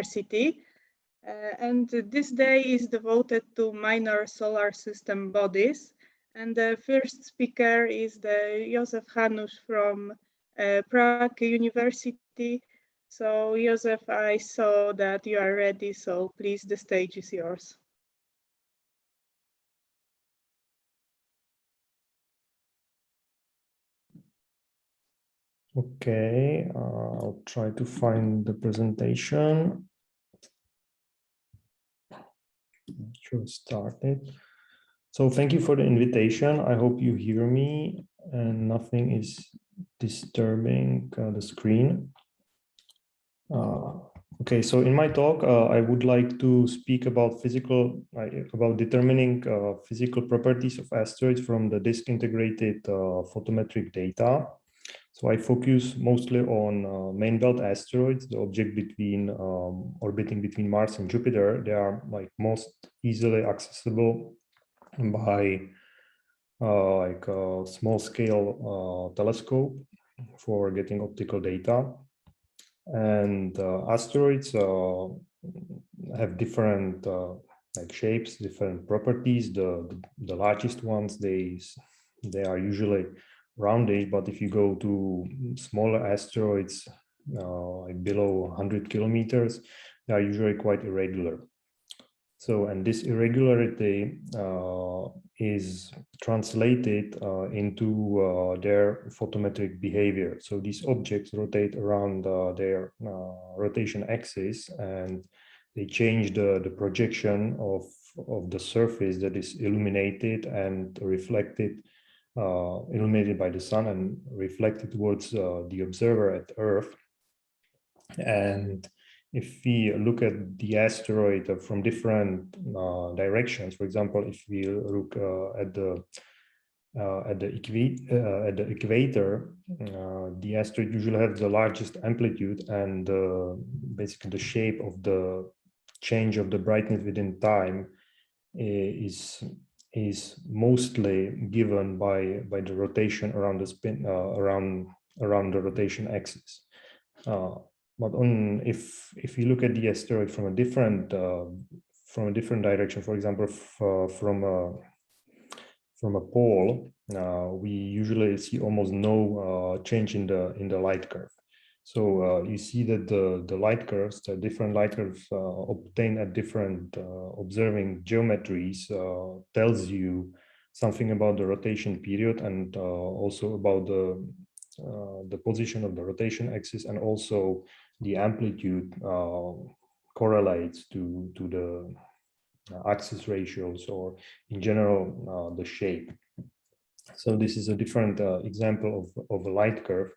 University. And this day is devoted to minor solar system bodies. And the first speaker is the Josef Hanus from Prague University. So Josef, I saw that you are ready, so please, the stage is yours. Okay, I'll try to find the presentation. Should start it. So thank you for the invitation. I hope you hear me and nothing is disturbing the screen. Okay, so in my talk, I would like to speak about determining physical properties of asteroids from the disk integrated photometric data. So I focus mostly on main belt asteroids, the object orbiting between Mars and Jupiter. They are like most easily accessible by a small scale telescope for getting optical data. And asteroids have different like shapes, different properties. The largest ones, they are usually rounded, but if you go to smaller asteroids like below 100 kilometers, they are usually quite irregular. So, and this irregularity is translated into their photometric behavior. So these objects rotate around their rotation axis, and they change the projection of the surface that is illuminated and reflected, illuminated by the sun and reflected towards the observer at Earth. And if we look at the asteroid from different directions, for example, if we look at the equator, the asteroid usually has the largest amplitude, and basically the shape of the change of the brightness within time is mostly given by the rotation around the spin around the rotation axis. But if you look at the asteroid from a different direction, for example, from a pole, we usually see almost no change in the light curve. So you see that the light curves, the different light curves obtained at different observing geometries tells you something about the rotation period, and also about the position of the rotation axis, and also the amplitude correlates to the axis ratios, or in general the shape. So this is a different example of a light curve.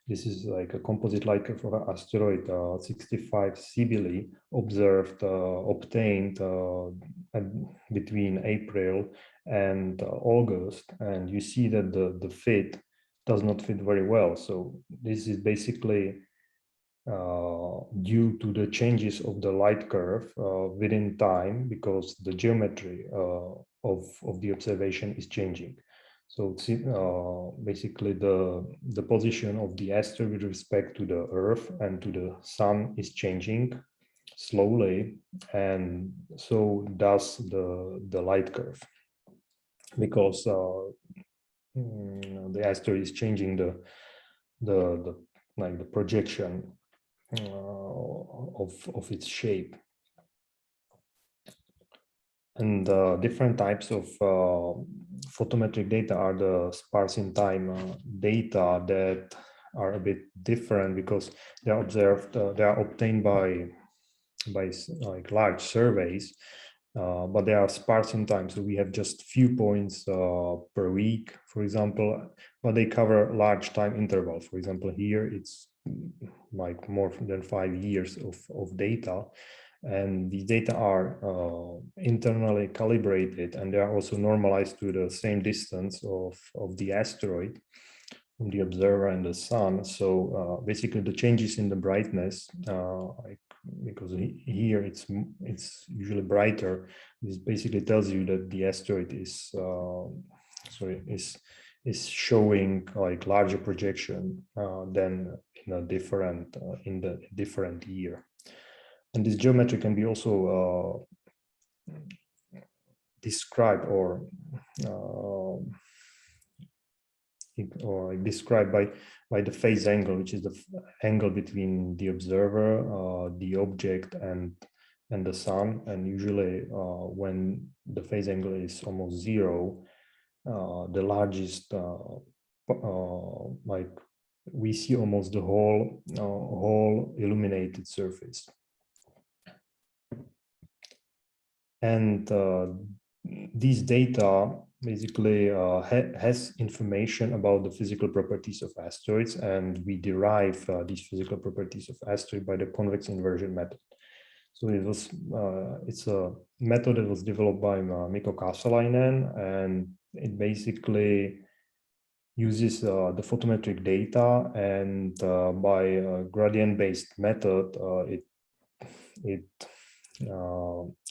This is like a composite light curve for an asteroid 65 Cybele obtained between April and August, and you see that the fit does not fit very well. So this is basically due to the changes of the light curve within time, because the geometry of the observation is changing. So basically the position of the asteroid with respect to the Earth and to the Sun is changing slowly, and so does the light curve, because the asteroid is changing the projection of its shape. And different types of photometric data are the sparse in time data that are a bit different, because they are observed, they are obtained by like large surveys, but they are sparse in time. So we have just few points per week, for example, but they cover large time intervals. For example, here it's like more than 5 years of data. And these data are internally calibrated, and they are also normalized to the same distance of the asteroid from the observer and the sun. So basically the changes in the brightness, because here it's usually brighter, this basically tells you that the asteroid is showing like larger projection than in a different year. And this geometry can be also described or described by the phase angle, which is the angle between the observer, the object, and the sun. And usually, when the phase angle is almost zero, the largest, like we see almost the whole illuminated surface. And these data basically has information about the physical properties of asteroids, and we derive these physical properties of asteroid by the convex inversion method. So it's a method that was developed by Mikko Kaasalainen, and it basically uses the photometric data, and by a gradient-based method, it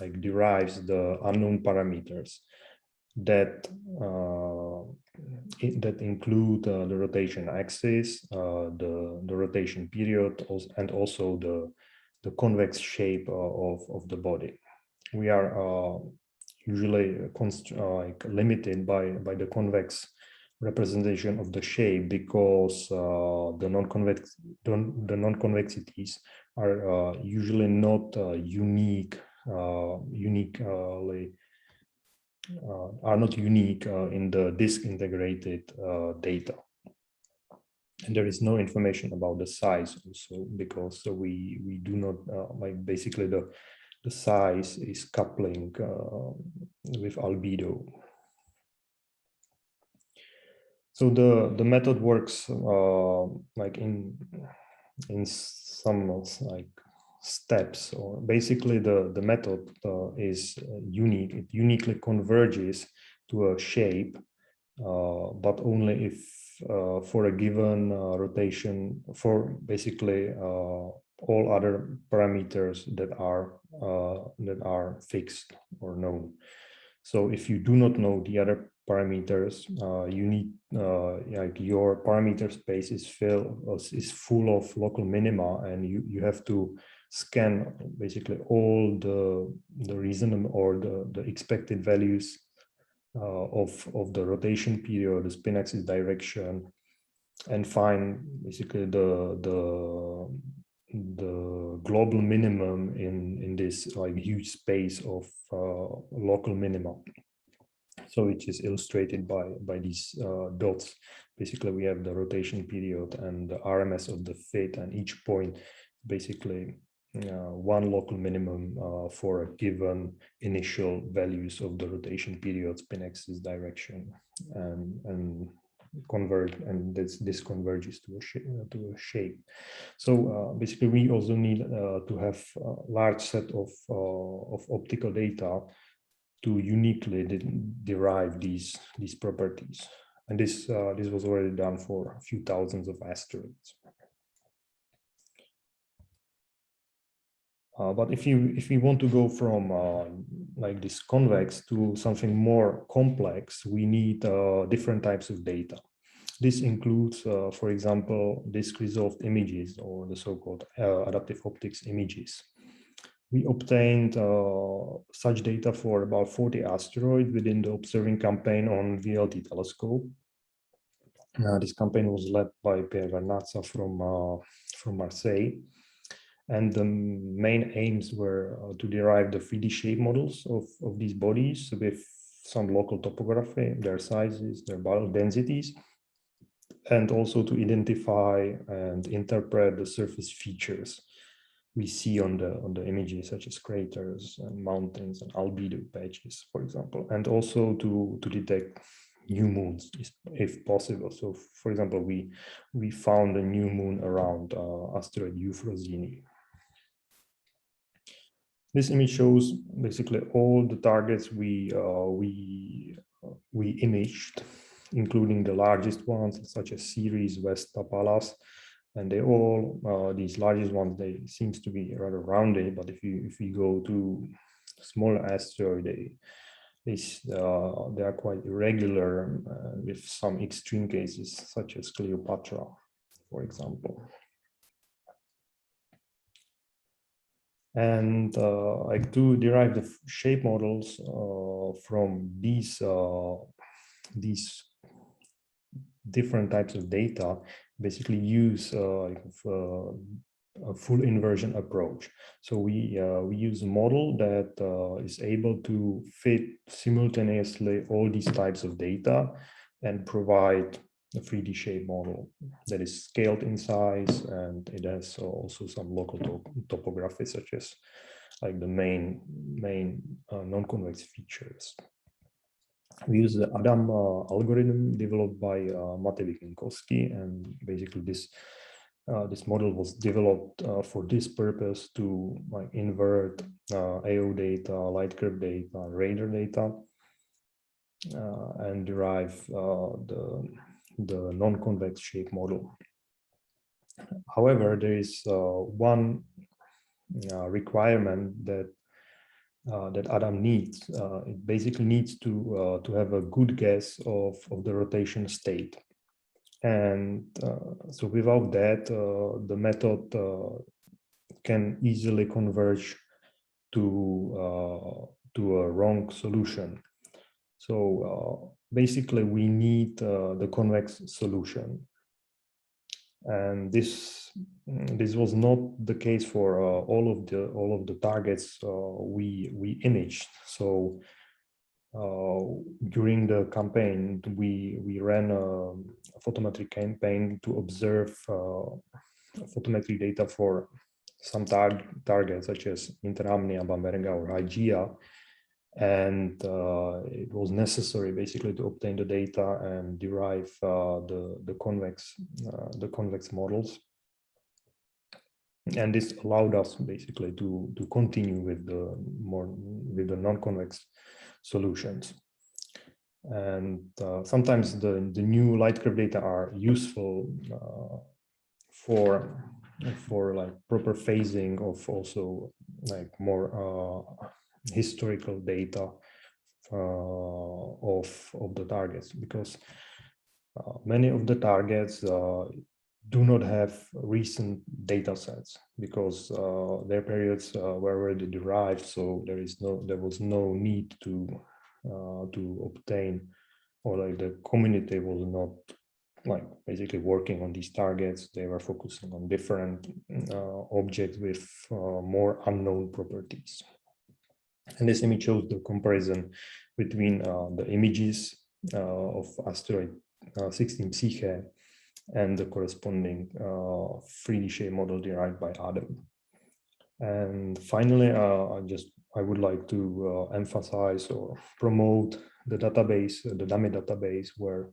like derives the unknown parameters that that include the rotation axis, the rotation period, and also the convex shape of the body. We are usually like limited by the convex representation of the shape, because the non-convexities are usually not unique in the disk integrated data. And there is no information about the size also, because we do not like basically the size is coupling with albedo. So the method works like in some like steps, or basically the method is unique. It uniquely converges to a shape, but only if for a given rotation, for basically all other parameters that are fixed or known. So if you do not know the other parameters, you need like your parameter space is full of local minima, and you have to scan basically all the reasonable or the expected values of the rotation period, the spin axis direction, and find basically the global minimum in this like huge space of local minima. So which is illustrated by these dots. Basically, we have the rotation period and the RMS of the fit, and each point basically one local minimum for a given initial values of the rotation period, spin axis direction, and convert, and this converges to a shape. So basically, we also need to have a large set of optical data to uniquely derive these properties, and this was already done for a few thousands of asteroids. But if we want to go from like this convex to something more complex, we need different types of data. This includes, for example, disk resolved images, or the so-called adaptive optics images. We obtained such data for about 40 asteroids within the observing campaign on VLT telescope. This campaign was led by Pierre Vernazza from Marseille. And the main aims were to derive the 3D shape models of these bodies with some local topography, their sizes, their bulk densities, and also to identify and interpret the surface features we see on the images, such as craters and mountains and albedo patches, for example, and also to detect new moons if possible. So, for example, we found a new moon around asteroid Euphrosyne. This image shows basically all the targets we imaged, including the largest ones, such as Ceres, Vesta, Pallas, and they all these largest ones, they seems to be rather rounded. But if you go to smaller asteroid, they are quite irregular with some extreme cases, such as Cleopatra, for example. And like to derive the shape models from these different types of data, basically use a full inversion approach. So we use a model that is able to fit simultaneously all these types of data and provide a 3D shape model that is scaled in size, and it has also some local topography, such as like the main non-convex features. We use the Adam algorithm developed by Matej Winkowski, and basically this model was developed for this purpose to like invert AO data, lightcurve data, radar data, and derive the non-convex shape model. However, there is one requirement that Adam needs. It basically needs to have a good guess of the rotation state. And so without that, the method can easily converge to a wrong solution. So basically, we need the convex solution. And this was not the case for all of the targets we imaged. So during the campaign, we ran a photometric campaign to observe photometric data for some targets such as Interamnia, Bamberga, or Hygeia. And it was necessary basically to obtain the data and derive the convex models. And this allowed us basically to continue with the non-convex solutions. And sometimes the new lightcurve data are useful for like proper phasing of also like more historical data of the targets, because many of the targets do not have recent data sets, because their periods were already derived, so there was no need to obtain, or like the community was not like basically working on these targets. They were focusing on different objects with more unknown properties. And this image shows the comparison between the images of asteroid 16 Psyche and the corresponding 3D shape model derived by Adam. And finally, I would like to emphasize or promote the database, the dummy database, where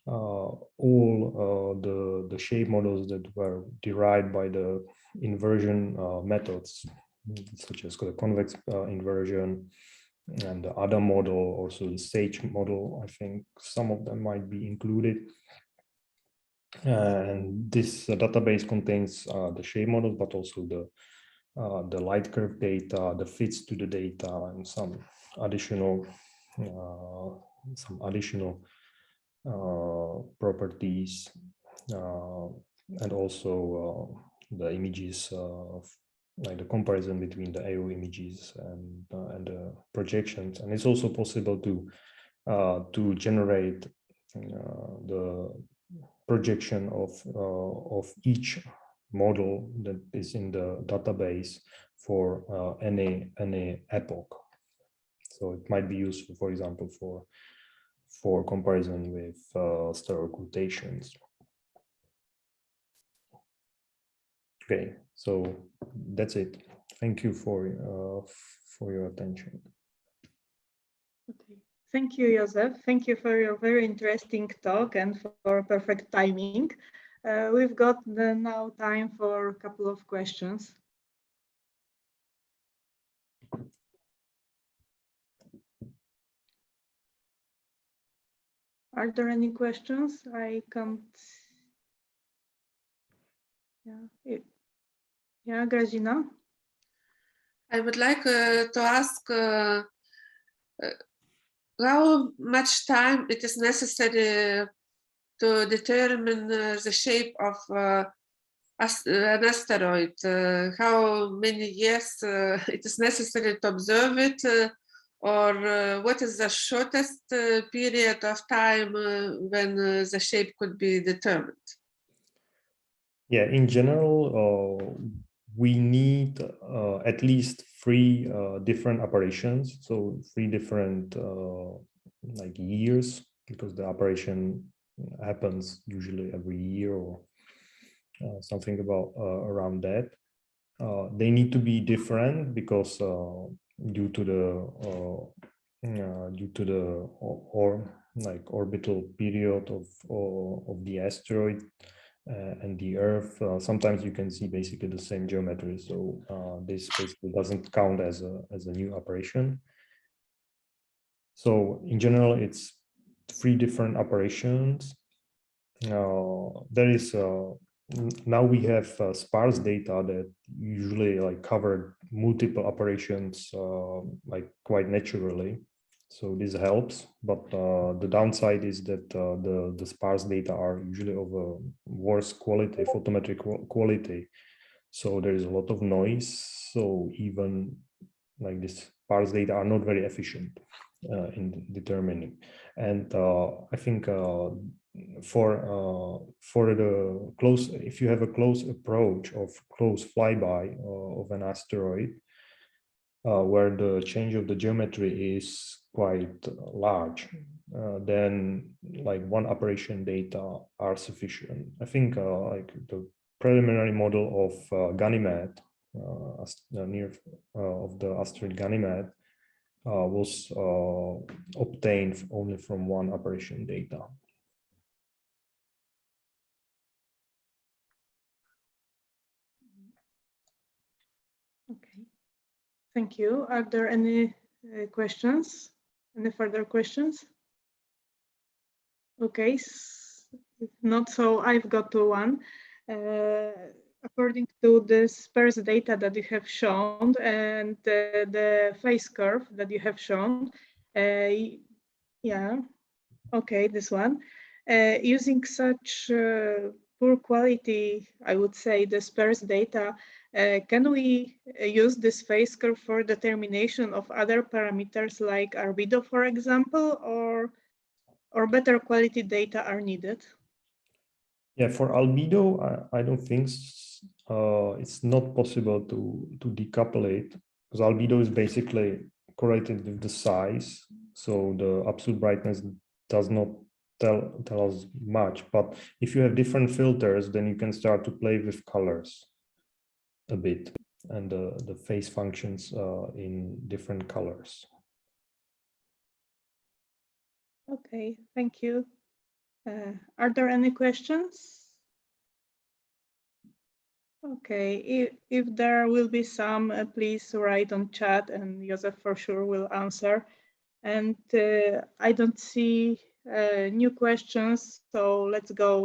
all the shape models that were derived by the inversion methods, such as the convex inversion and the Adam model, also the stage model, I think some of them might be included. And this database contains the shape models, but also the lightcurve data, the fits to the data, and some additional properties, and also the images, like the comparison between the AO images and the projections. And it's also possible to generate the projection of each model that is in the database for any epoch. So it might be useful, for example, for comparison with stellar rotations. Okay, so that's it. Thank you for your attention. Okay. Thank you, Josef. Thank you for your very interesting talk and for perfect timing. We've got now time for a couple of questions. Are there any questions? I can't. Yeah, Grażyna? I would like to ask how much time it is necessary to determine the shape of an asteroid, how many years it is necessary to observe it, or what is the shortest period of time when the shape could be determined? Yeah, in general, we need at least 3 different operations, so 3 different like years, because the operation happens usually every year or something about around that. They need to be different because due to the orbital period of the asteroid and the Earth, sometimes you can see basically the same geometry. So this basically doesn't count as a new operation. So in general, it's 3 different operations. There is now we have sparse data that usually like cover multiple operations like quite naturally. So this helps, but the downside is that the sparse data are usually of a worse quality, photometric quality. So there is a lot of noise. So even like this sparse data are not very efficient in determining. And I think for the close, if you have a close approach of close flyby of an asteroid, where the change of the geometry is quite large, then like 1 operation data are sufficient. I think like the preliminary model of Ganymede, near of the asteroid Ganymede, was obtained only from 1 operation data. Okay, thank you. Are there any questions? Any further questions? Okay, if not, so I've got one. According to the sparse data that you have shown and the phase curve that you have shown, yeah, okay, this one. Using such poor quality, I would say, the sparse data, can we use this phase curve for determination of other parameters like albedo, for example, or better quality data are needed? Yeah, for albedo, I don't think it's not possible to decouple it, because albedo is basically correlated with the size. So the absolute brightness does not tell us much. But if you have different filters, then you can start to play with colors a bit and the phase functions in different colors. Okay, thank you. Are there any questions? Okay, if there will be some, please write on chat and Josef for sure will answer. And I don't see new questions, so let's go